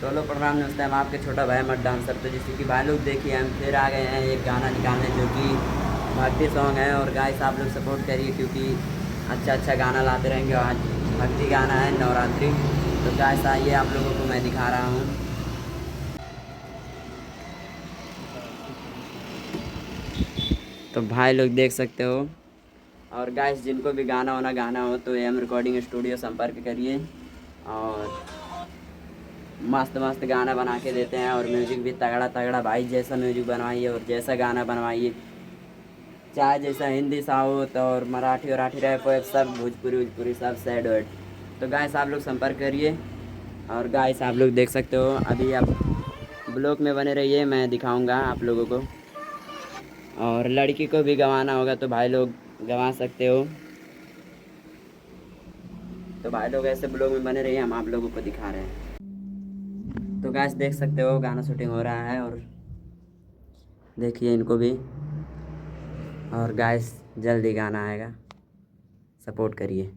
तो लो प्रोग्राम में उस टाइम आपके छोटा भाई मत डांसर। तो जैसे कि भाई लोग देखिए हम फिर आ गए हैं एक गाना निकालने जो कि भक्ति सॉन्ग है। और गाइस आप लोग सपोर्ट करिए क्योंकि अच्छा अच्छा गाना लाते रहेंगे। आज भक्ति गाना है नवरात्रि। तो गाइस आइए आप लोगों को मैं दिखा रहा हूँ। तो भाई लोग देख सकते हो। और गाइस जिनको भी गाना हो तो एम रिकॉर्डिंग स्टूडियो संपर्क करिए। और मस्त मस्त गाना बना के देते हैं और म्यूजिक भी तगड़ा तगड़ा। भाई जैसा म्यूजिक बनवाइए और जैसा गाना बनवाइए, चाहे जैसा हिंदी साउथ और मराठी वराठी रैप वैप सब भोजपुरी भोजपुरी सब सैड वैड। तो गाइस आप लोग संपर्क करिए। और गाइस आप लोग देख सकते हो अभी आप ब्लॉग में बने रहिए, मैं दिखाऊंगा आप लोगों को। और लड़की को भी गंवाना होगा तो भाई लोग गंवा सकते हो। तो भाई लोग ऐसे ब्लॉग में बने रहिए, हम आप लोगों को दिखा रहे हैं। तो गाइस देख सकते हो गाना शूटिंग हो रहा है और देखिए इनको भी। और गाइस जल्दी गाना आएगा, सपोर्ट करिए।